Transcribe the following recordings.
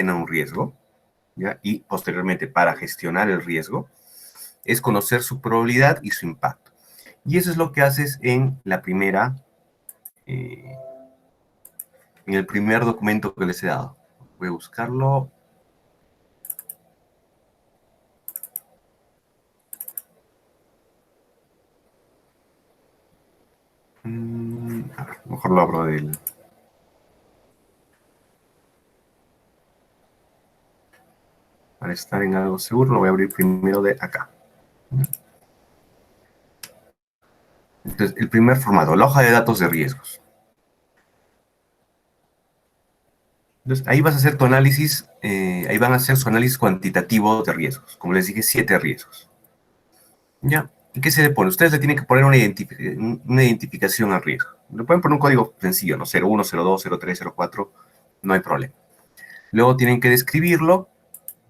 gestiona un riesgo, ¿ya? Y posteriormente, para gestionar el riesgo, es conocer su probabilidad y su impacto. Y eso es lo que haces en la primera, en el primer documento que les he dado. Voy a buscarlo. A ver, mejor lo abro del... Para estar en algo seguro, lo voy a abrir primero de acá. Entonces, el primer formato, la hoja de datos de riesgos. Entonces, ahí vas a hacer tu análisis, ahí van a hacer su análisis cuantitativo de riesgos. Como les dije, 7 riesgos. ¿Ya? ¿Y qué se le pone? Ustedes le tienen que poner una identificación al riesgo. Le pueden poner un código sencillo, ¿no? 01, 02, 03, 04, no hay problema. Luego tienen que describirlo,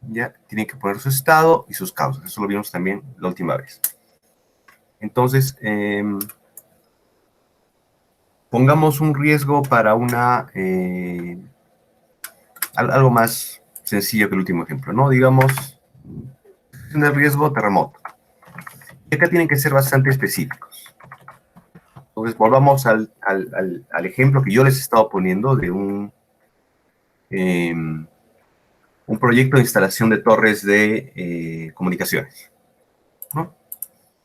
¿ya? Tienen que poner su estado y sus causas. Eso lo vimos también la última vez. Entonces, pongamos un riesgo para algo más sencillo que el último ejemplo, ¿no? Digamos, un riesgo terremoto. Y acá tienen que ser bastante específicos. Entonces, volvamos al ejemplo que yo les he estado poniendo de un proyecto de instalación de torres de comunicaciones, ¿no?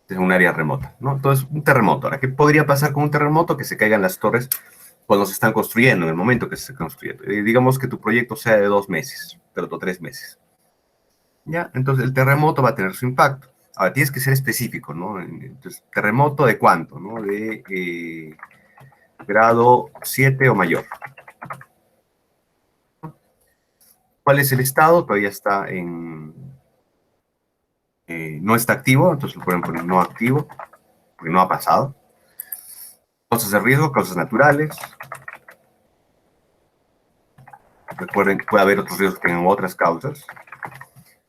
Es un área remota, ¿no? Entonces, un terremoto. Ahora, ¿qué podría pasar con un terremoto? Que se caigan las torres cuando se están construyendo, en el momento que se está construyendo. Digamos que tu proyecto sea de 2 meses, pero 3 meses. ¿Ya? Entonces, el terremoto va a tener su impacto. Ahora, tienes que ser específico, ¿no? Entonces, ¿terremoto de cuánto? ¿No? De grado 7 o mayor. ¿Cuál es el estado? Todavía está no está activo, entonces lo pueden poner no activo, porque no ha pasado. Causas de riesgo, causas naturales. Recuerden que puede haber otros riesgos que tengan otras causas.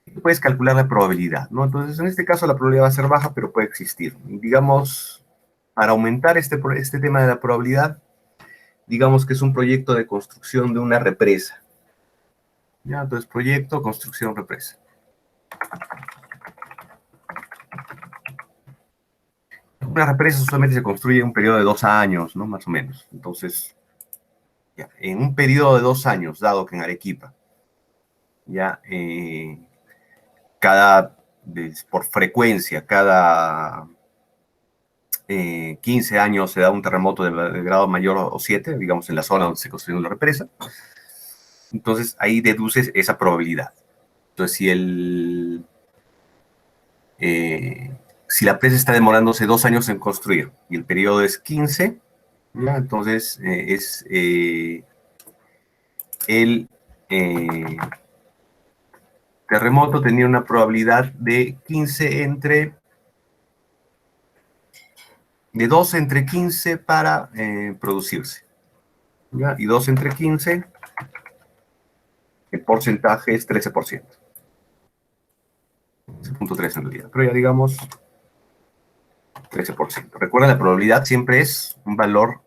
Y puedes calcular la probabilidad, ¿no? Entonces, en este caso la probabilidad va a ser baja, pero puede existir. Digamos, para aumentar este tema de la probabilidad, digamos que es un proyecto de construcción de una represa. ¿Ya? Entonces, proyecto, construcción, represa. Una represa solamente se construye en un periodo de 2 años, ¿no? Más o menos. Entonces, ya, en un periodo de 2 años, dado que en Arequipa, ya, por frecuencia, cada 15 años se da un terremoto de grado mayor o 7, digamos, en la zona donde se construyó la represa. Entonces, ahí deduces esa probabilidad. Entonces, si la presa está demorándose 2 años en construir y el periodo es 15, ¿ya? Entonces el terremoto tenía una probabilidad de 2 entre 15 para producirse. ¿Ya? Y 2 entre 15, el porcentaje es 13%. 13.3 en realidad, pero ya digamos 13%. Recuerda, la probabilidad siempre es un valor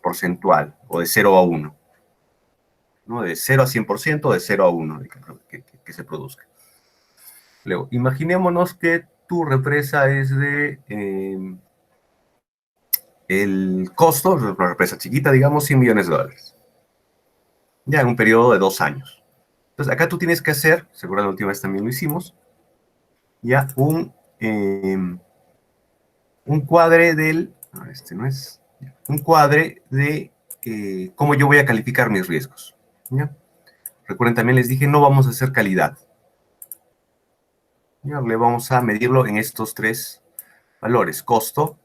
porcentual, o de 0 a 1. ¿No? De 0 a 100%, de 0 a 1 que se produzca. Luego, imaginémonos que tu represa es el costo, una represa chiquita, digamos, $100 millones. Ya en un periodo de 2 años. Entonces, acá tú tienes que hacer, seguro la última vez también lo hicimos, ya un cuadre un cuadre de cómo yo voy a calificar mis riesgos. ¿Ya? Recuerden, también les dije, no vamos a hacer calidad. ¿Ya? Le vamos a medirlo en estos 3 valores: costo,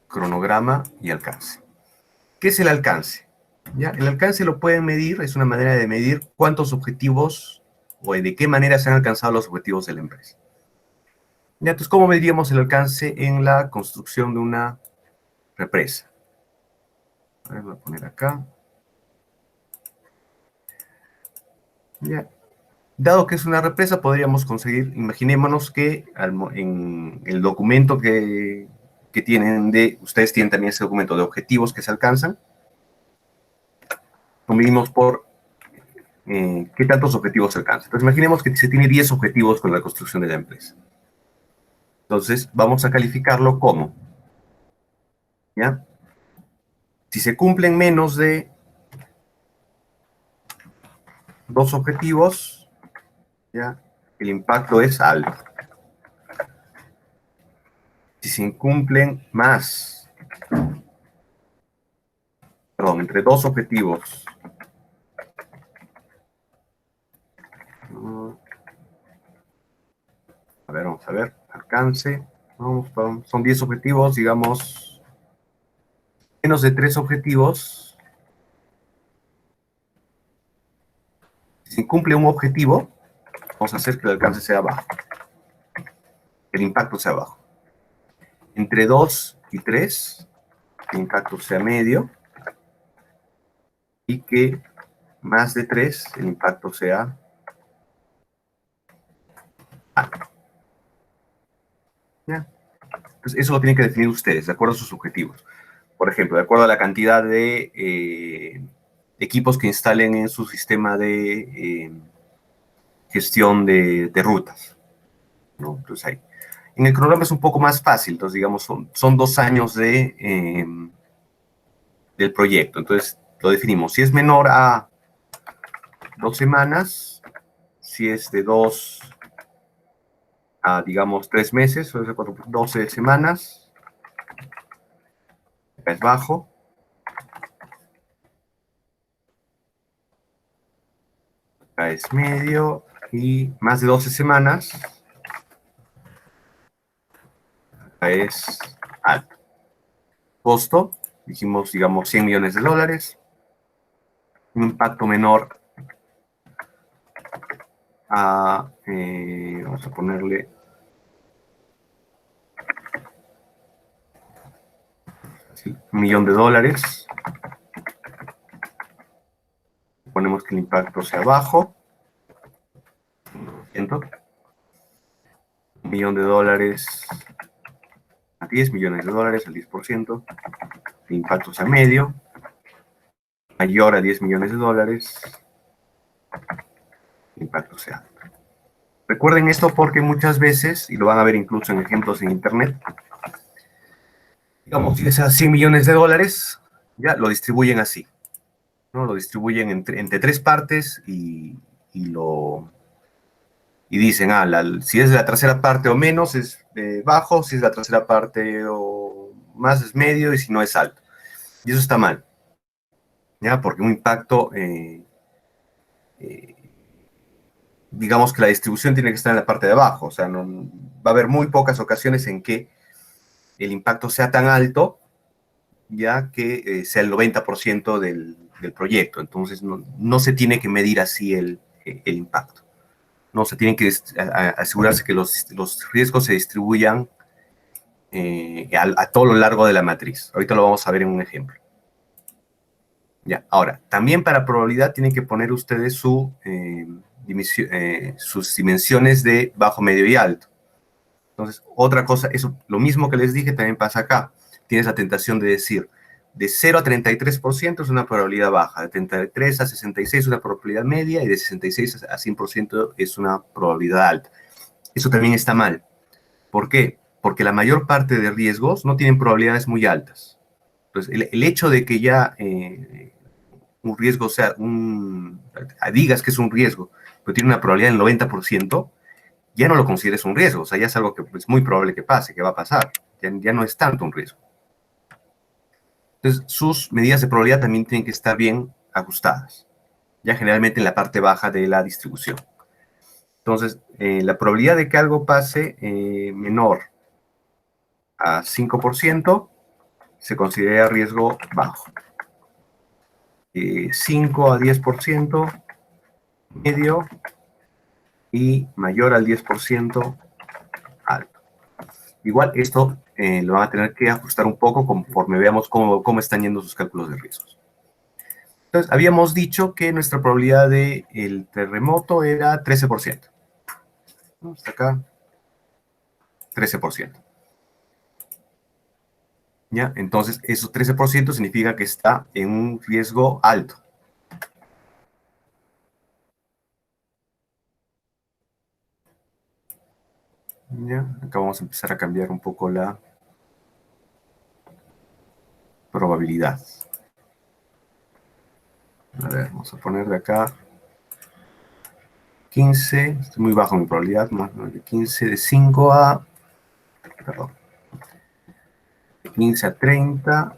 cronograma y alcance. ¿Qué es el alcance? ¿Ya? El alcance lo pueden medir, es una manera de medir cuántos objetivos o de qué manera se han alcanzado los objetivos de la empresa. ¿Ya? Entonces, ¿cómo mediríamos el alcance en la construcción de una represa? A ver, voy a poner acá. ¿Ya? Dado que es una represa, podríamos conseguir, imaginémonos que en el documento que tienen ustedes tienen también ese documento de objetivos que se alcanzan. lo medimos por qué tantos objetivos se alcanzan. Entonces, imaginemos que se tiene 10 objetivos con la construcción de la empresa. Entonces, vamos a calificarlo como, ¿ya? Si se cumplen menos de 2 objetivos, ¿ya? El impacto es alto. Si se incumplen más, perdón, entre 2 objetivos, a ver, vamos a ver, alcance, son 10 objetivos, digamos, menos de 3 objetivos. Si se incumple un objetivo, vamos a hacer que el alcance sea bajo, el impacto sea bajo. Entre 2 y 3, el impacto sea medio, y que más de 3, el impacto sea alto. ¿Ya? Entonces, eso lo tienen que definir ustedes, de acuerdo a sus objetivos. Por ejemplo, de acuerdo a la cantidad de equipos que instalen en su sistema de gestión de rutas, ¿no? Entonces, ahí. En el cronograma es un poco más fácil, entonces, digamos, son 2 años del proyecto. Entonces, lo definimos. Si es menor a 2 semanas, si es de 2 a, digamos, 3 meses, o sea, 12 semanas, acá es bajo. Acá es medio, y más de 12 semanas, acá es alto. Costo, dijimos, digamos, 100 millones de dólares. Un impacto menor a, vamos a ponerle ¿sí? $1.000.000. Ponemos que el impacto sea bajo. $1.000.000 a 10 millones de dólares, al 10%. El impacto sea medio. Mayor a 10 millones de dólares. El impacto sea alto. Recuerden esto porque muchas veces, y lo van a ver incluso en ejemplos en internet, digamos, si es a 100 millones de dólares, ya lo distribuyen así, ¿no? Lo distribuyen entre 3 partes y dicen, si es la tercera parte o menos es bajo, si es la tercera parte o más es medio y si no es alto. Y eso está mal, ¿ya? Porque un impacto, digamos que la distribución tiene que estar en la parte de abajo, o sea, no, va a haber muy pocas ocasiones en que el impacto sea tan alto, ya que sea el 90% del proyecto. Entonces, no se tiene que medir así el impacto. No, se tienen que asegurarse que los riesgos se distribuyan a todo lo largo de la matriz. Ahorita lo vamos a ver en un ejemplo. Ya, ahora, también para probabilidad tienen que poner ustedes sus dimensiones de bajo, medio y alto. Entonces, otra cosa, eso, lo mismo que les dije también pasa acá. Tienes la tentación de decir, de 0 a 33% es una probabilidad baja, de 33 a 66 es una probabilidad media y de 66 a 100% es una probabilidad alta. Eso también está mal. ¿Por qué? Porque la mayor parte de riesgos no tienen probabilidades muy altas. Entonces, el hecho de que ya un riesgo sea, digas que es un riesgo, pero tiene una probabilidad del 90%, ya no lo consideres un riesgo. O sea, ya es algo que es muy probable que pase, que va a pasar. Ya no es tanto un riesgo. Entonces, sus medidas de probabilidad también tienen que estar bien ajustadas, ya generalmente en la parte baja de la distribución. Entonces, la probabilidad de que algo pase menor a 5% se considera riesgo bajo. 5 a 10% medio y mayor al 10% alto. Igual esto lo van a tener que ajustar un poco conforme veamos cómo están yendo sus cálculos de riesgos. Entonces, habíamos dicho que nuestra probabilidad del terremoto era 13%. ¿No? Hasta acá, 13%. ¿Ya? Entonces, esos 13% significa que está en un riesgo alto. Ya, acá vamos a empezar a cambiar un poco la probabilidad. A ver, vamos a poner de acá 15, estoy muy bajo en mi probabilidad, más de 15, de 5 a, perdón, de 15 a 30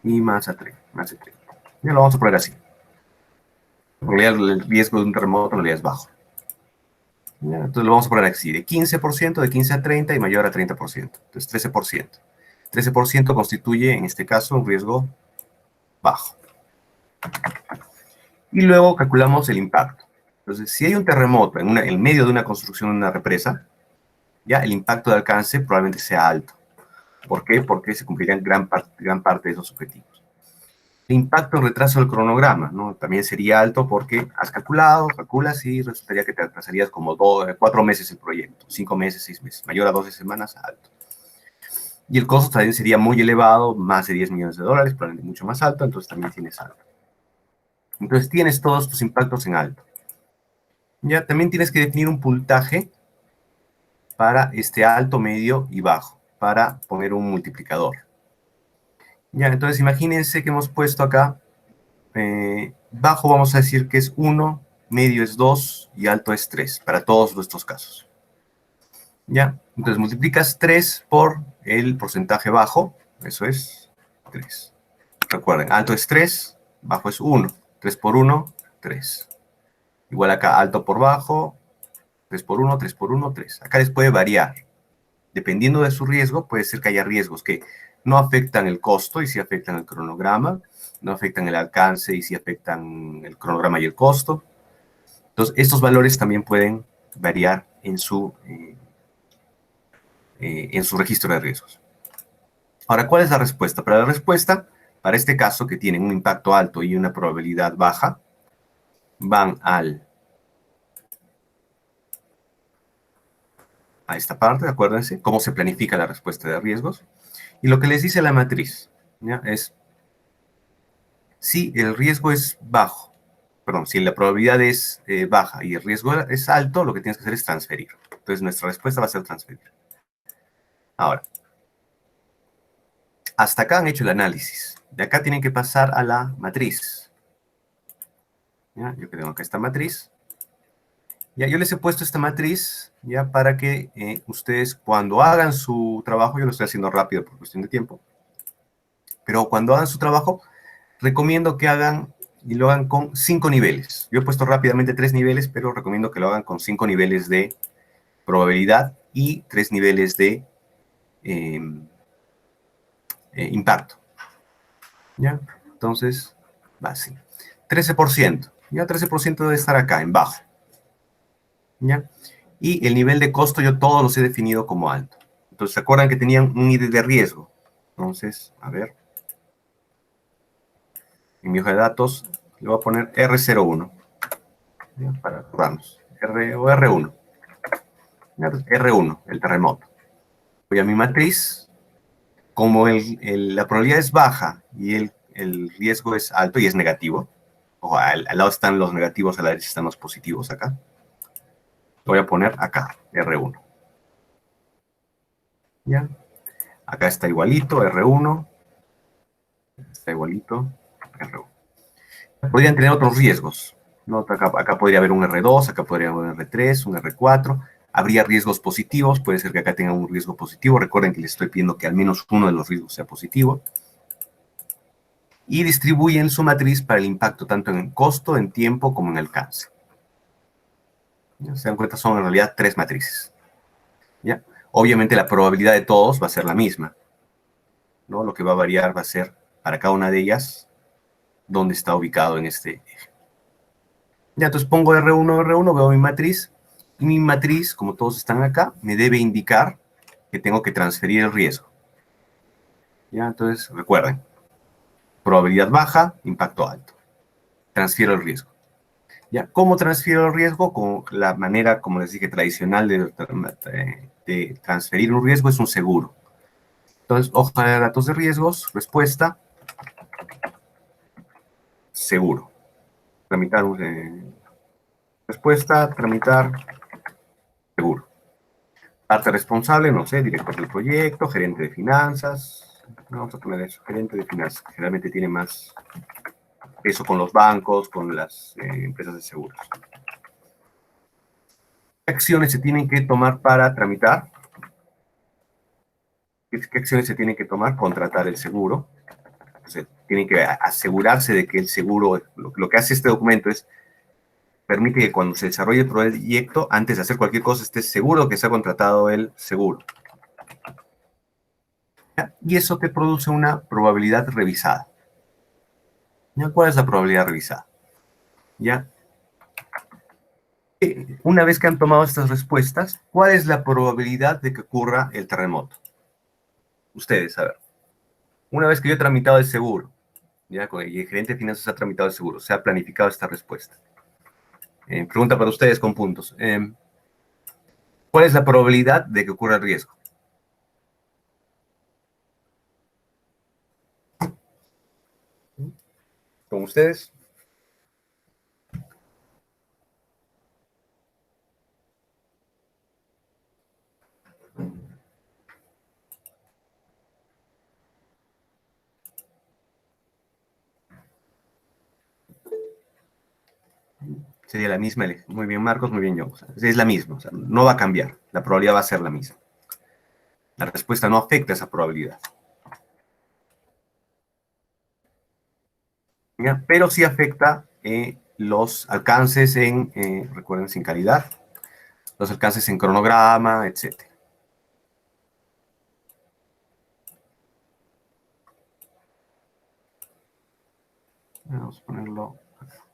y más a 30, más de 30. Ya lo vamos a poner así. En realidad el riesgo de un terremoto en realidad es bajo. Ya, entonces lo vamos a poner así, de 15%, de 15 a 30 y mayor a 30%. Entonces 13%. 13% constituye, en este caso, un riesgo bajo. Y luego calculamos el impacto. Entonces, si hay un terremoto en medio de una construcción de una represa, ya el impacto de alcance probablemente sea alto. ¿Por qué? Porque se cumplirían gran parte de esos objetivos. El impacto en retraso del cronograma, ¿no? También sería alto porque has calculas y resultaría que te atrasarías como 4 meses el proyecto, 5 meses, 6 meses, mayor a 12 semanas, alto. Y el costo también sería muy elevado, más de 10 millones de dólares, probablemente mucho más alto, entonces también tienes alto. Entonces tienes todos tus impactos en alto. Ya también tienes que definir un puntaje para este alto, medio y bajo, para poner un multiplicador. Ya, entonces imagínense que hemos puesto acá, bajo vamos a decir que es 1, medio es 2 y alto es 3, para todos nuestros casos. Ya, entonces multiplicas 3 por el porcentaje bajo, eso es 3. Recuerden, alto es 3, bajo es 1. 3 por 1, 3. Igual acá, alto por bajo, 3 por 1, 3 por 1, 3. Acá les puede variar. Dependiendo de su riesgo, puede ser que haya riesgos que no afectan el costo y sí afectan el cronograma, no afectan el alcance y sí afectan el cronograma y el costo. Entonces, estos valores también pueden variar en su registro de riesgos. Ahora, ¿cuál es la respuesta? Para la respuesta, para este caso que tienen un impacto alto y una probabilidad baja, van a esta parte, acuérdense, cómo se planifica la respuesta de riesgos. Y lo que les dice la matriz, ¿ya? Es si el riesgo es bajo, perdón, si la probabilidad es baja y el riesgo es alto, lo que tienes que hacer es transferir. Entonces nuestra respuesta va a ser transferir. Ahora, hasta acá han hecho el análisis. De acá tienen que pasar a la matriz. ¿Ya? Yo tengo acá esta matriz. Ya, yo les he puesto esta matriz ya para que ustedes cuando hagan su trabajo, yo lo estoy haciendo rápido por cuestión de tiempo, pero cuando hagan su trabajo, recomiendo que hagan y lo hagan con 5 niveles. Yo he puesto rápidamente 3 niveles, pero recomiendo que lo hagan con 5 niveles de probabilidad y 3 niveles de impacto. ¿Ya? Entonces, va así. 13%. Ya 13% debe estar acá, en bajo. ¿Ya? Y el nivel de costo yo todos los he definido como alto. Entonces, ¿se acuerdan que tenían un nivel de riesgo? Entonces, a ver. En mi hoja de datos le voy a poner R01. ¿Ya? Para acordarnos. O R1. R1, el terremoto. Voy a mi matriz. Como la probabilidad es baja y el riesgo es alto y es negativo, o al lado están los negativos, a la derecha están los positivos acá. Lo voy a poner acá, R1. ¿Ya? Acá está igualito, R1. Está igualito, R1. Podrían tener otros riesgos. ¿No? Acá podría haber un R2, acá podría haber un R3, un R4. Habría riesgos positivos, puede ser que acá tengan un riesgo positivo. Recuerden que les estoy pidiendo que al menos uno de los riesgos sea positivo. Y distribuyen su matriz para el impacto tanto en costo, en tiempo, como en alcance. ¿Ya? Se dan cuenta, son en realidad 3 matrices. ¿Ya? Obviamente la probabilidad de todos va a ser la misma, ¿no? Lo que va a variar va a ser para cada una de ellas dónde está ubicado en este eje. Ya, entonces pongo R1, veo mi matriz, y mi matriz, como todos están acá, me debe indicar que tengo que transferir el riesgo. ¿Ya? Entonces, recuerden, probabilidad baja, impacto alto. Transfiero el riesgo. ¿Ya? ¿Cómo transfiero el riesgo? Con la manera, como les dije, tradicional de transferir un riesgo es un seguro. Entonces, hoja de datos de riesgos, respuesta, seguro. Tramitar, respuesta, tramitar, seguro. Parte responsable, no sé, director del proyecto, gerente de finanzas. Vamos a poner eso, gerente de finanzas. Generalmente tiene más peso con los bancos, con las empresas de seguros. ¿Qué acciones se tienen que tomar para tramitar? ¿Qué acciones se tienen que tomar? Contratar el seguro. Entonces, tienen que asegurarse de que el seguro, lo que hace este documento es, permite que cuando se desarrolle el proyecto, antes de hacer cualquier cosa, estés seguro que se ha contratado el seguro. Y eso te produce una probabilidad revisada. ¿Ya? ¿Cuál es la probabilidad revisada? ¿Ya? Una vez que han tomado estas respuestas, ¿cuál es la probabilidad de que ocurra el terremoto? Ustedes, a ver. Una vez que yo he tramitado el seguro, ya, y el gerente de finanzas ha tramitado el seguro, se ha planificado esta respuesta. Pregunta para ustedes con puntos. ¿Cuál es la probabilidad de que ocurra el riesgo? ¿Con ustedes? Sería la misma. Muy bien, Marcos, muy bien, yo. O sea, es la misma, o sea, no va a cambiar. La probabilidad va a ser la misma. La respuesta no afecta esa probabilidad. ¿Ya? Pero sí afecta los alcances en, recuerden, sin calidad, los alcances en cronograma, etc. Vamos a ponerlo acá.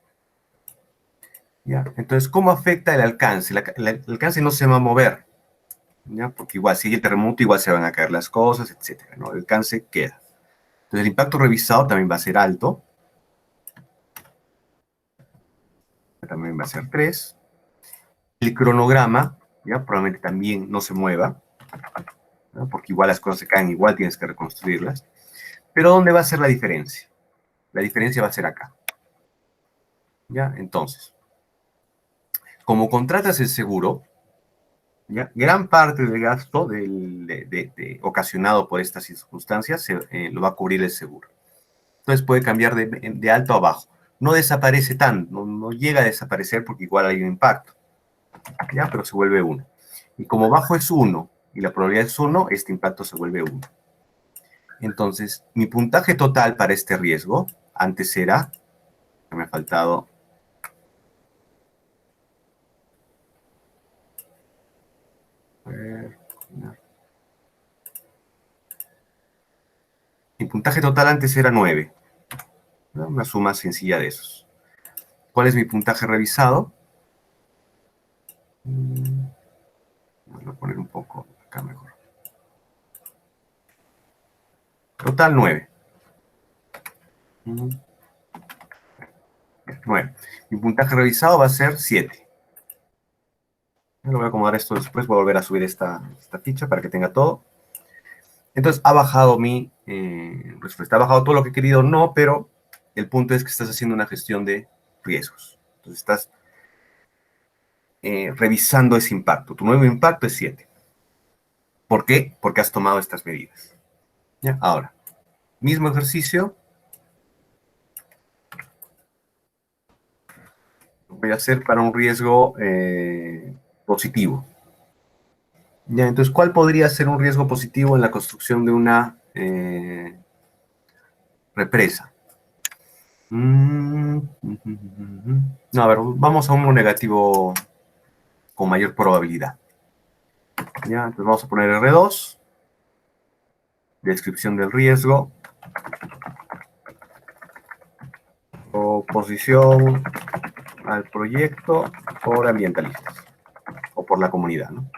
¿Ya? Entonces, ¿cómo afecta el alcance? El alcance no se va a mover, ¿ya? Porque igual, si hay el terremoto, igual se van a caer las cosas, etc. ¿No? El alcance queda. Entonces, el impacto revisado también va a ser alto. También va a ser 3. El cronograma, ¿ya? Probablemente también no se mueva, ¿no? Porque igual las cosas se caen, igual tienes que reconstruirlas. Pero ¿dónde va a ser la diferencia? La diferencia va a ser acá. ¿Ya? Entonces, como contratas el seguro, ¿ya? Gran parte del gasto ocasionado por estas circunstancias lo va a cubrir el seguro. Entonces puede cambiar de alto a bajo. No desaparece tanto, no llega a desaparecer porque igual hay un impacto, ¿ya? Pero se vuelve 1. Y como bajo es 1 y la probabilidad es 1, este impacto se vuelve 1. Entonces, mi puntaje total para este riesgo, antes era, me ha faltado, mi puntaje total antes era 9, ¿no? Una suma sencilla de esos. ¿Cuál es mi puntaje revisado? Voy a poner un poco acá mejor. Total 9. 9. Mi puntaje revisado va a ser 7. Lo voy a acomodar esto después, voy a volver a subir esta ficha para que tenga todo. Entonces ha bajado mi respuesta. Ha bajado todo lo que he querido, no, pero el punto es que estás haciendo una gestión de riesgos. Entonces estás revisando ese impacto. Tu nuevo impacto es 7. ¿Por qué? Porque has tomado estas medidas. ¿Ya? Ahora, mismo ejercicio. Lo voy a hacer para un riesgo positivo. ¿Ya? Entonces, ¿cuál podría ser un riesgo positivo en la construcción de una represa? No, a ver, vamos a uno negativo con mayor probabilidad. ¿Ya? Entonces vamos a poner R2, descripción del riesgo, oposición al proyecto por ambientalistas o por la comunidad, ¿no?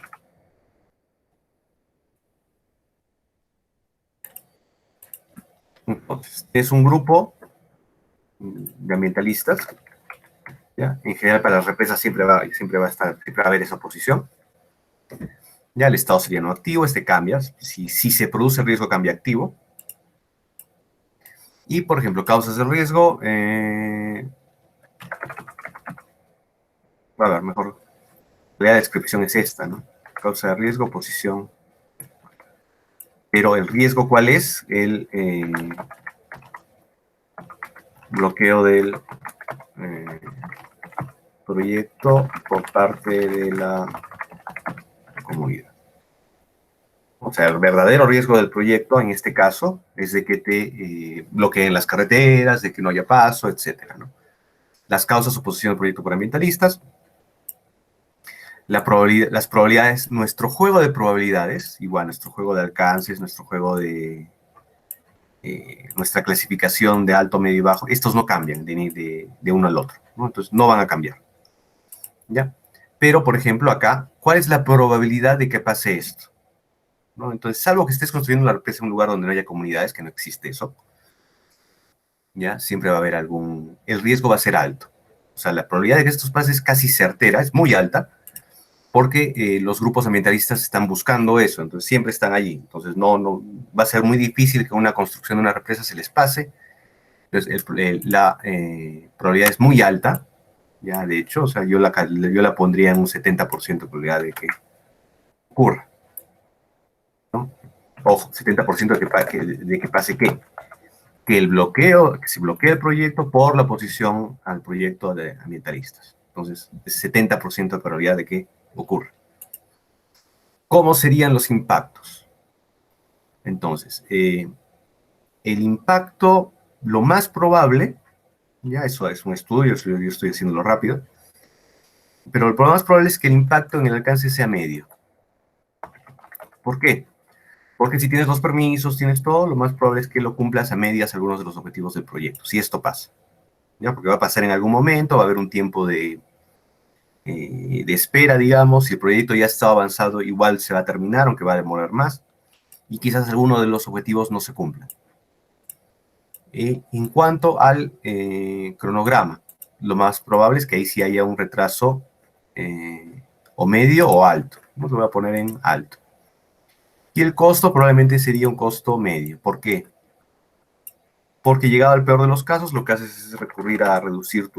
Entonces, es un grupo de ambientalistas, ¿ya? En general para las represas siempre va a haber esa oposición. Ya el estado sería no activo, este cambia, si se produce riesgo cambia activo. Y, por ejemplo, causas de riesgo, a ver, mejor, la descripción es esta, ¿no? causa de riesgo, posición. Pero el riesgo, ¿cuál es? El bloqueo del proyecto por parte de la comunidad. O sea, el verdadero riesgo del proyecto, en este caso, es de que te bloqueen las carreteras, de que no haya paso, etcétera, ¿no? Las causas, oposición al proyecto por ambientalistas, las probabilidades, nuestro juego de probabilidades, igual, nuestro juego de alcances, nuestro juego de nuestra clasificación de alto, medio y bajo, estos no cambian de uno al otro, ¿no? Entonces no van a cambiar, ¿ya? Pero, por ejemplo, acá, ¿cuál es la probabilidad de que pase esto? ¿No? Entonces, salvo que estés construyendo la represa en un lugar donde no haya comunidades, que no existe eso, ¿ya? Siempre va a haber algún... El riesgo va a ser alto. O sea, la probabilidad de que esto pase es casi certera, es muy alta, porque los grupos ambientalistas están buscando eso, entonces siempre están allí. Entonces, no va a ser muy difícil que una construcción de una represa se les pase. Entonces, la probabilidad es muy alta, ya de hecho, o sea, yo la pondría en un 70% de probabilidad de que ocurra, ¿no? Ojo, 70% de que pase qué, que se bloquee el proyecto por la oposición al proyecto de ambientalistas. Entonces, es 70% de probabilidad de que ocurra. ¿Cómo serían los impactos? Entonces, el impacto, lo más probable, ya eso es un estudio, yo estoy haciéndolo rápido, pero lo más probable es que el impacto en el alcance sea medio. ¿Por qué? Porque si tienes los permisos, tienes todo, lo más probable es que lo cumplas a medias algunos de los objetivos del proyecto, si esto pasa. ¿Ya? Porque va a pasar en algún momento, va a haber un tiempo de espera, digamos, si el proyecto ya está avanzado, igual se va a terminar, aunque va a demorar más, y quizás alguno de los objetivos no se cumpla. En cuanto al cronograma, lo más probable es que ahí sí haya un retraso o medio o alto. Lo voy a poner en alto. Y el costo probablemente sería un costo medio. ¿Por qué? Porque llegado al peor de los casos, lo que haces es recurrir a reducir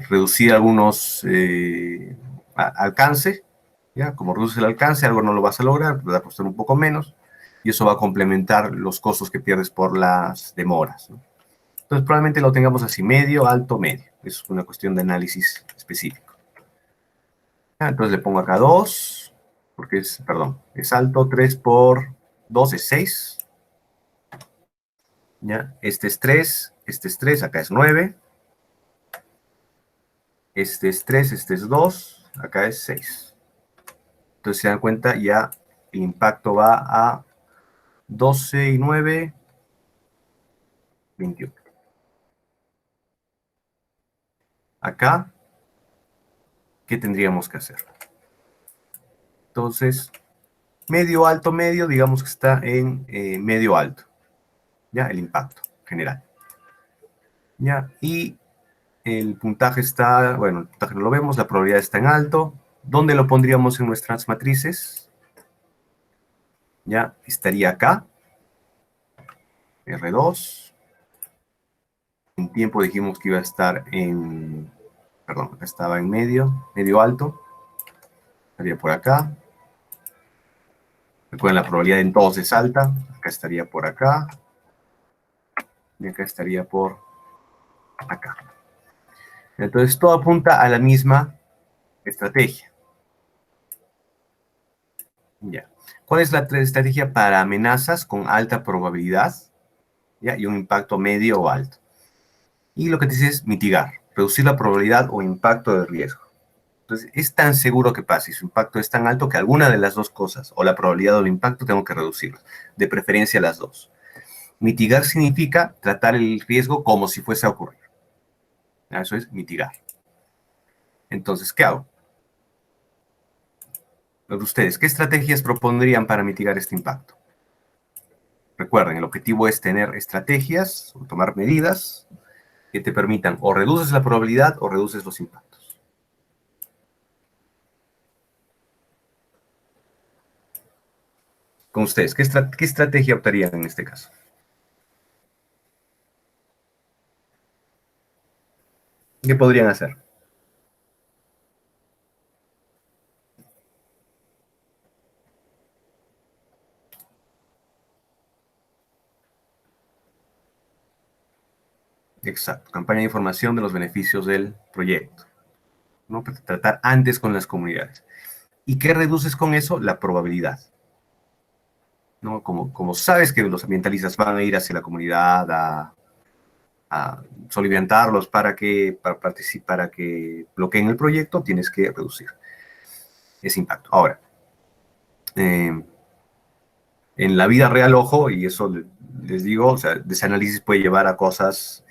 reducir algunos alcance, ¿ya? Como reduces el alcance, algo no lo vas a lograr, te va a costar un poco menos, y eso va a complementar los costos que pierdes por las demoras, ¿no? Entonces probablemente lo tengamos así, medio, alto, medio. Es una cuestión de análisis específico. Entonces le pongo acá 2, porque es, perdón, es alto, 3 por 2 es 6. ¿Ya? Este es 3, acá es 9. Este es 3, este es 2, acá es 6. Entonces se dan cuenta, ya el impacto va a 12 y 9, 21. Acá, ¿qué tendríamos que hacer? Entonces, medio, alto, medio, digamos que está en medio alto, ¿ya? El impacto general. ¿Ya? Y el puntaje está, bueno, el puntaje no lo vemos, la probabilidad está en alto. ¿Dónde lo pondríamos en nuestras matrices? ¿Ya? Estaría acá, R2. En tiempo dijimos que iba a estar en, perdón, estaba en medio alto. Estaría por acá. Recuerden, la probabilidad en todos es alta. Acá estaría por acá. Y acá estaría por acá. Entonces, todo apunta a la misma estrategia. Ya. ¿Cuál es la estrategia para amenazas con alta probabilidad? ¿Ya? Y un impacto medio o alto. Y lo que te dice es mitigar, reducir la probabilidad o impacto de riesgo. Entonces, es tan seguro que pase y su impacto es tan alto que alguna de las dos cosas, o la probabilidad o el impacto, tengo que reducirlas. De preferencia las dos. Mitigar significa tratar el riesgo como si fuese a ocurrir. Eso es mitigar. Entonces, ¿qué hago? Ustedes, ¿qué estrategias propondrían para mitigar este impacto? Recuerden, el objetivo es tener estrategias o tomar medidas que te permitan o reduces la probabilidad o reduces los impactos. Con ustedes, ¿qué estrategia optarían en este caso? ¿Qué podrían hacer? Exacto, campaña de información de los beneficios del proyecto, ¿no? Para tratar antes con las comunidades. ¿Y qué reduces con eso? La probabilidad, ¿no? Como sabes que los ambientalistas van a ir hacia la comunidad a soliviantarlos para que bloqueen el proyecto, tienes que reducir ese impacto. Ahora, eh, en la vida real, ojo, y eso les digo, o sea, ese análisis puede llevar a cosas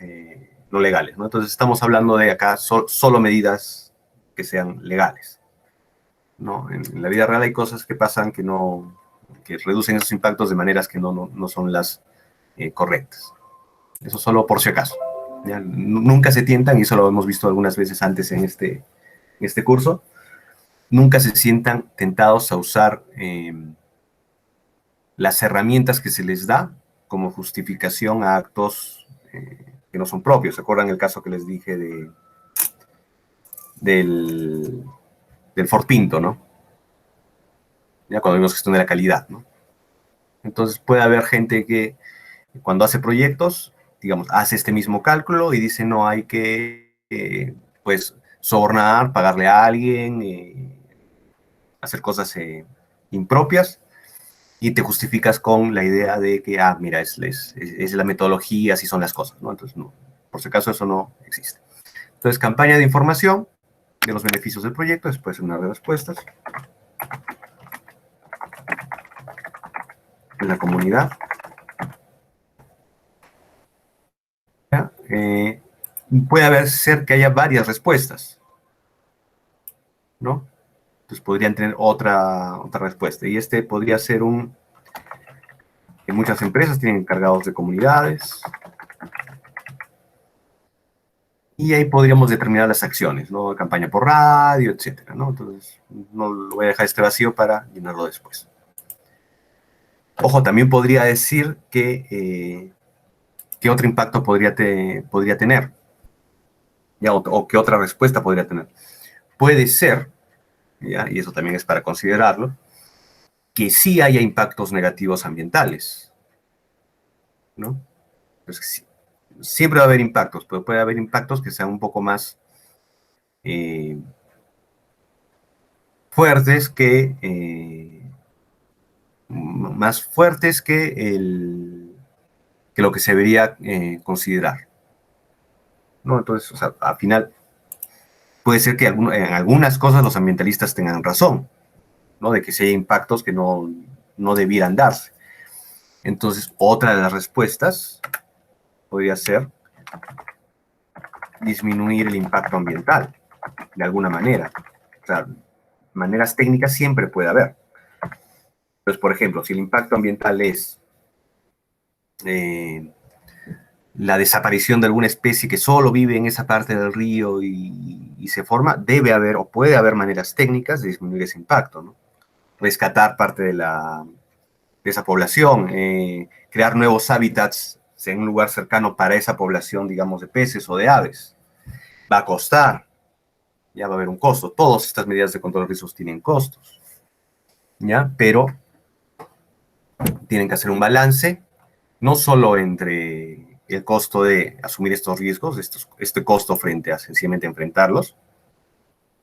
no legales, ¿no? Entonces estamos hablando de acá solo medidas que sean legales, ¿no? En la vida real hay cosas que pasan que reducen esos impactos de maneras que no son las correctas. Eso solo por si acaso. ¿Ya? Nunca se tientan, y eso lo hemos visto algunas veces antes en este curso, nunca se sientan tentados a usar las herramientas que se les da como justificación a actos que no son propios. ¿Se acuerdan el caso que les dije del, del Ford Pinto, ¿no? Ya cuando vimos gestión de la calidad, ¿no? Entonces puede haber gente que cuando hace proyectos, digamos, hace este mismo cálculo y dice no hay que, pues, sobornar, pagarle a alguien, hacer cosas impropias, y te justificas con la idea de que, mira, es la metodología, así son las cosas, ¿no? Entonces, no, por si acaso eso no existe. Entonces, campaña de información de los beneficios del proyecto, después una de las respuestas. En la comunidad. Eh, puede ser que haya varias respuestas, ¿no? Entonces podrían tener otra respuesta. Y este podría ser que muchas empresas tienen encargados de comunidades. Y ahí podríamos determinar las acciones, ¿no? Campaña por radio, etcétera, ¿no? Entonces, no lo voy a dejar este vacío para llenarlo después. Ojo, también podría decir que qué otro impacto podría tener, ¿ya? O qué otra respuesta podría tener. Puede ser, ¿ya? Y eso también es para considerarlo, que sí haya impactos negativos ambientales, ¿no? Entonces, sí, siempre va a haber impactos, pero puede haber impactos que sean un poco más fuertes que lo que se debería considerar, ¿no? Entonces, o sea, al final puede ser que en algunas cosas los ambientalistas tengan razón, ¿no? De que sí hay impactos que no debieran darse. Entonces, otra de las respuestas podría ser disminuir el impacto ambiental, de alguna manera. O sea, maneras técnicas siempre puede haber. Entonces, por ejemplo, si el impacto ambiental es la desaparición de alguna especie que solo vive en esa parte del río y se forma, debe haber o puede haber maneras técnicas de disminuir ese impacto, ¿no? Rescatar parte de esa población, crear nuevos hábitats en un lugar cercano para esa población, digamos, de peces o de aves. Va a costar, ya va a haber un costo. Todas estas medidas de control de riesgos tienen costos, ¿ya? Pero tienen que hacer un balance, no solo entre el costo de asumir estos riesgos, este costo frente a sencillamente enfrentarlos,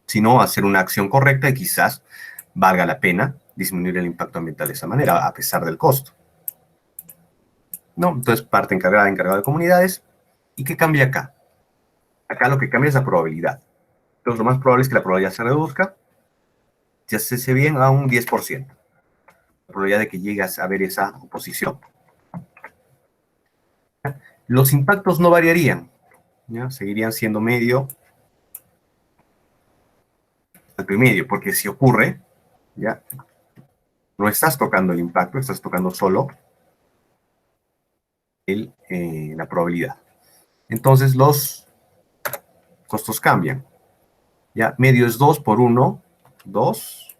sino hacer una acción correcta y quizás valga la pena disminuir el impacto ambiental de esa manera, a pesar del costo. ¿No? Entonces, parte encargada de comunidades. ¿Y qué cambia acá? Acá lo que cambia es la probabilidad. Entonces, lo más probable es que la probabilidad se reduzca, ya se hace bien a un 10%. La probabilidad de que llegues a ver esa oposición. Los impactos no variarían, ¿ya? Seguirían siendo medio, alto y medio, porque si ocurre, ya no estás tocando el impacto, estás tocando solo la probabilidad. Entonces los costos cambian. ¿Ya? Medio es 2 por 1, 2.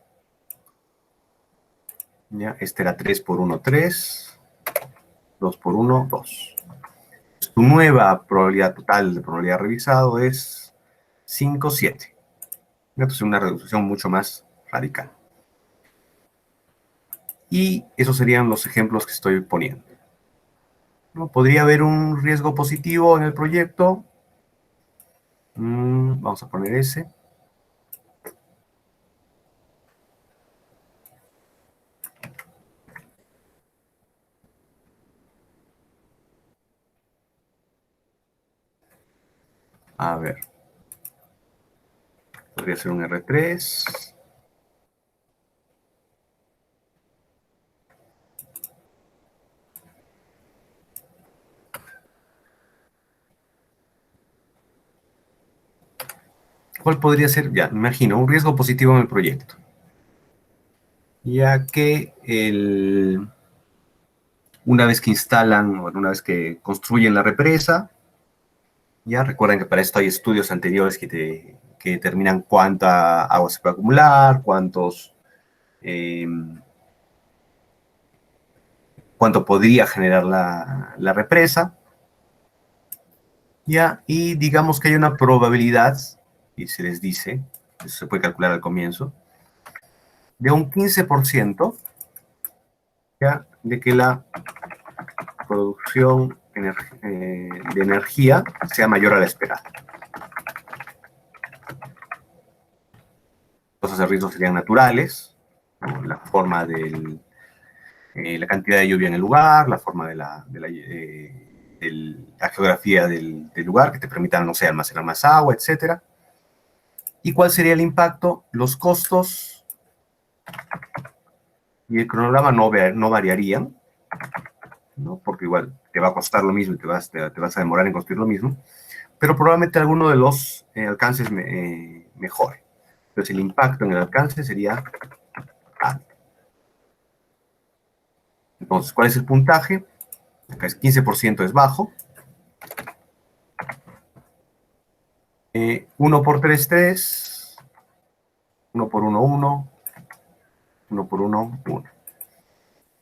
¿Ya? Este era 3 por 1, 3. 2 por 1, 2. Tu nueva probabilidad total de probabilidad revisado es 5, 7. Entonces una reducción mucho más radical. Y esos serían los ejemplos que estoy poniendo. ¿no? Podría haber un riesgo positivo en el proyecto. Vamos a poner ese. A ver. Podría ser un R3. ¿Cuál podría ser? Ya, me imagino, un riesgo positivo en el proyecto. Ya que una vez que instalan, o una vez que construyen la represa, ya recuerden que para esto hay estudios anteriores que determinan cuánta agua se puede acumular, cuánto podría generar la represa, ya, y digamos que hay una probabilidad, y se les dice, eso se puede calcular al comienzo, de un 15%, ya, de que la producción de energía sea mayor a la esperada. Los riesgos serían naturales, ¿no? La forma la cantidad de lluvia en el lugar, la forma de la geografía del lugar que te permitan, no sé, almacenar más agua, etcétera. ¿Y cuál sería el impacto? Los costos y el cronograma no variarían, ¿no? Porque igual te va a costar lo mismo y te vas a demorar en construir lo mismo, pero probablemente alguno de los alcances mejore. Entonces el impacto en el alcance sería alto. Entonces, ¿cuál es el puntaje? Acá es 15% es bajo. 1 por 3, 3. 1 por 1, 1. 1 por 1, 1.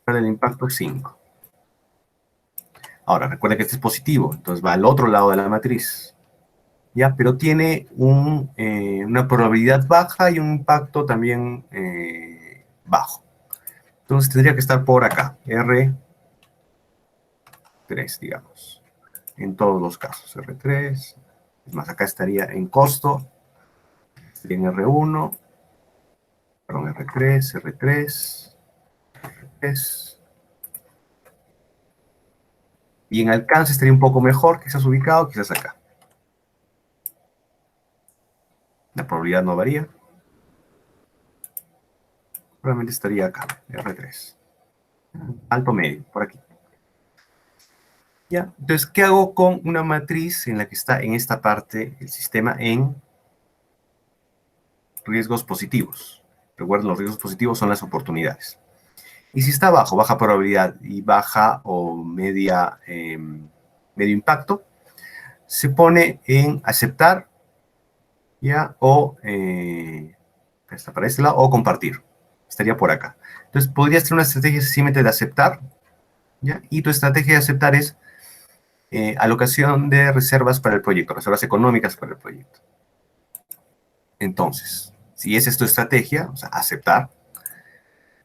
El impacto es 5. Ahora, recuerda que este es positivo, entonces va al otro lado de la matriz. ¿Ya? Pero tiene una probabilidad baja y un impacto también bajo. Entonces tendría que estar por acá, R3, digamos. En todos los casos, R3. Es más, acá estaría en costo, estaría en R1, perdón, R3, R3, R3. Y en alcance estaría un poco mejor, quizás ubicado, quizás acá. La probabilidad no varía. Probablemente estaría acá, R3. Alto medio, por aquí. ¿Ya? Entonces, ¿qué hago con una matriz en la que está en esta parte el sistema en riesgos positivos? Recuerden, los riesgos positivos son las oportunidades. Y si está bajo, baja probabilidad y baja o medio impacto, se pone en aceptar, ¿ya? O está para este lado, o compartir. Estaría por acá. Entonces, podrías tener una estrategia sencillamente de aceptar, ¿ya? Y tu estrategia de aceptar es alocación de reservas para el proyecto, reservas económicas para el proyecto. Entonces, si esa es tu estrategia, o sea, aceptar,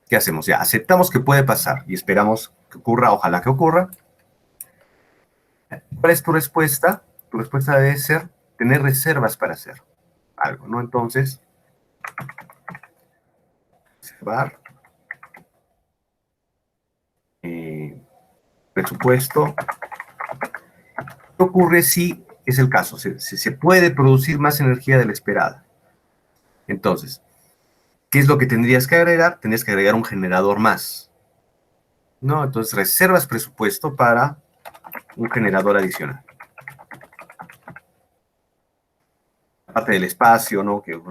¿qué hacemos? Ya, aceptamos que puede pasar y esperamos que ocurra, ojalá que ocurra. ¿Cuál es tu respuesta? Tu respuesta debe ser tener reservas para hacer algo, ¿no? Entonces, reservar, presupuesto. ¿Qué ocurre si es el caso? Se puede producir más energía de la esperada. Entonces, ¿qué es lo que tendrías que agregar? Tendrías que agregar un generador más, ¿no? Entonces, reservas presupuesto para un generador adicional. Aparte del espacio, ¿no? Que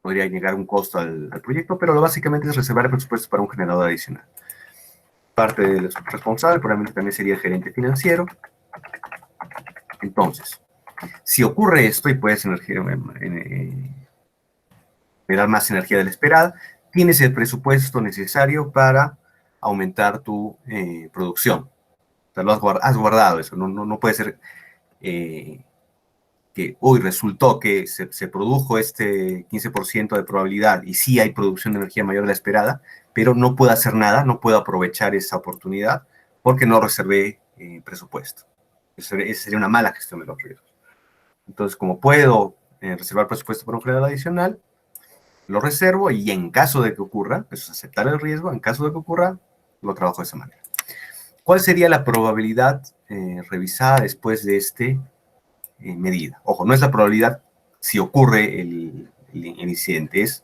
podría llegar un costo al proyecto, pero lo básicamente es reservar el presupuesto para un generador adicional. Parte del responsable probablemente también sería el gerente financiero. Entonces, si ocurre esto y puedes generar más energía de la esperada, tienes el presupuesto necesario para aumentar tu producción. O sea, has guardado eso, no puede ser que hoy resultó que se produjo este 15% de probabilidad y sí hay producción de energía mayor de la esperada, pero no puedo hacer nada, no puedo aprovechar esa oportunidad porque no reservé presupuesto. Esa sería una mala gestión de los riesgos. Entonces, como puedo reservar presupuesto para un general adicional, lo reservo y en caso de que ocurra, eso es aceptar el riesgo, en caso de que ocurra, lo trabajo de esa manera. ¿Cuál sería la probabilidad revisada después de este medida? Ojo, no es la probabilidad si ocurre el incidente, es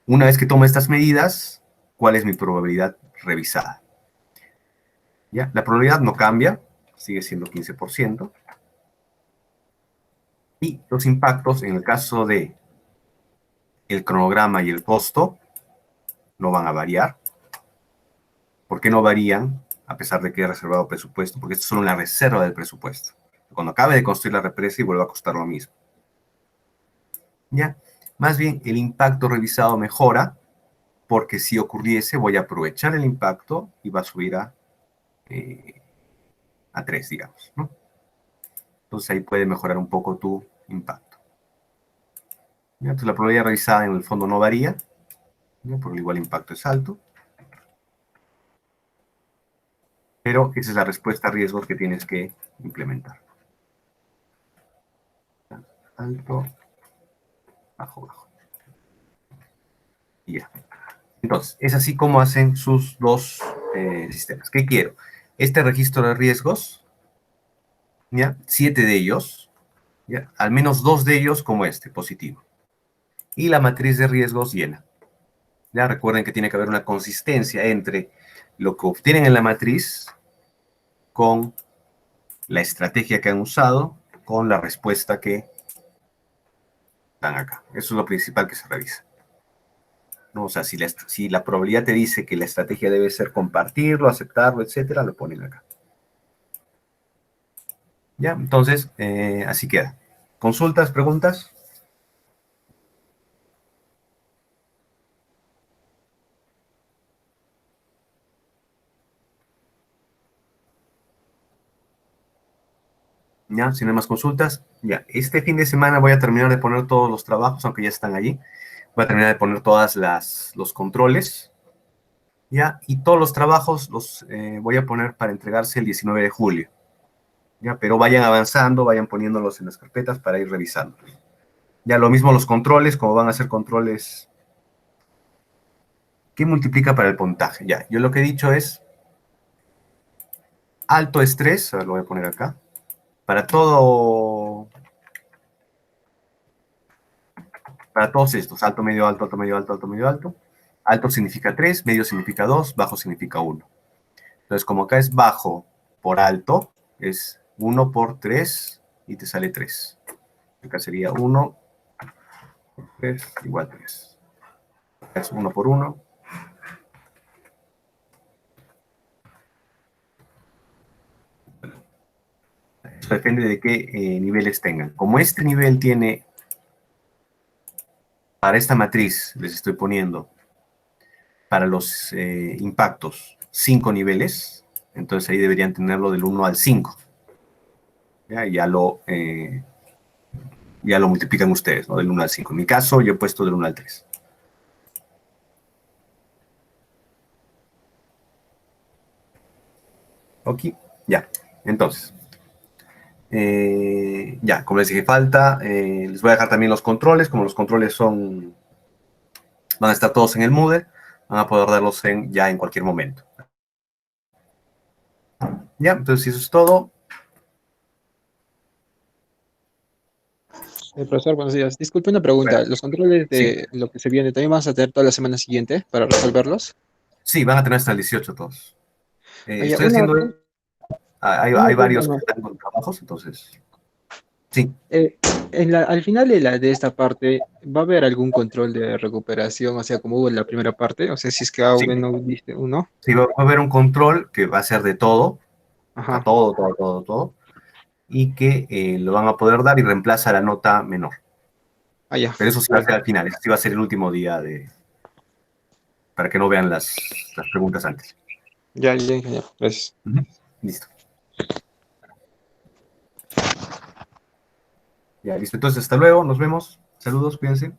una vez que tomo estas medidas, ¿cuál es mi probabilidad revisada? ¿Ya? La probabilidad no cambia, sigue siendo 15%. Y los impactos, en el caso de el cronograma y el costo, no van a variar. ¿Por qué no varían? A pesar de que he reservado presupuesto, porque esto es solo una reserva del presupuesto. Cuando acabe de construir la represa y vuelva a costar lo mismo. ¿Ya? Más bien, el impacto revisado mejora, porque si ocurriese, voy a aprovechar el impacto y va a subir a 3, digamos, ¿no? Entonces ahí puede mejorar un poco tu impacto. ¿Ya? Entonces la probabilidad revisada en el fondo no varía, ¿no? Por igual el impacto es alto. Pero esa es la respuesta a riesgos que tienes que implementar. Alto, bajo, bajo. Y ya. Entonces, es así como hacen sus dos sistemas. ¿Qué quiero? Este registro de riesgos, ¿ya? 7 de ellos, ¿ya? Al menos 2 de ellos como este, positivo. Y la matriz de riesgos llena. ¿Ya? Recuerden que tiene que haber una consistencia entre lo que obtienen en la matriz con la estrategia que han usado, con la respuesta que dan acá. Eso es lo principal que se revisa. ¿No? O sea, si la probabilidad te dice que la estrategia debe ser compartirlo, aceptarlo, etcétera, lo ponen acá. ¿Ya? Entonces, así queda. ¿Consultas, preguntas? ¿Ya? Si no hay más consultas, ya. Este fin de semana voy a terminar de poner todos los trabajos, aunque ya están allí. Voy a terminar de poner todos los controles, ¿ya? Y todos los trabajos los voy a poner para entregarse el 19 de julio. ¿Ya? Pero vayan avanzando, vayan poniéndolos en las carpetas para ir revisando. Ya lo mismo los controles, como van a ser controles. ¿Qué multiplica para el puntaje? Ya, yo lo que he dicho es alto estrés, a ver, lo voy a poner acá. Para todos estos, alto, medio, alto, alto, medio, alto, alto, medio, alto. Alto significa 3, medio significa 2, bajo significa 1. Entonces, como acá es bajo por alto, es 1 por 3 y te sale 3. Acá sería 1 por 3 igual 3. Acá es 1 por 1. Eso depende de qué niveles tengan. Como este nivel tiene, para esta matriz, les estoy poniendo, para los impactos, 5 niveles, entonces ahí deberían tenerlo del 1 al 5. ¿Ya? Ya lo multiplican ustedes, ¿no? Del 1 al 5. En mi caso, yo he puesto del 1 al 3. Ok, ya. Entonces, ya, como les dije, falta, les voy a dejar también los controles, como los controles van a estar todos en el Moodle, van a poder darlos ya en cualquier momento. Ya, entonces si eso es todo. Profesor, buenos días. Disculpe una pregunta. Bueno, ¿Los controles sí, de lo que se viene también vas a tener toda la semana siguiente para resolverlos? sí, van a tener hasta el 18 todos. Oye, Estoy haciendo, hay una pregunta varios que más. están con trabajos, entonces, sí, Eh, al final de esta parte, ¿va a haber algún control de recuperación? O sea, como hubo en la primera parte. O sea, si es que sí, aún no viste uno. sí, va a haber un control que va a ser de todo, o sea, Ajá. todo, todo, todo, todo, y que lo van a poder dar y reemplaza la nota menor. Ah, ya. Pero eso sí va a ser al final, eso sí va a ser el último día para que no vean las preguntas antes. Ya, ya, ingeniero. Gracias. Ujú. Listo. Ya, listo. Entonces, hasta luego, nos vemos. Saludos, cuídense.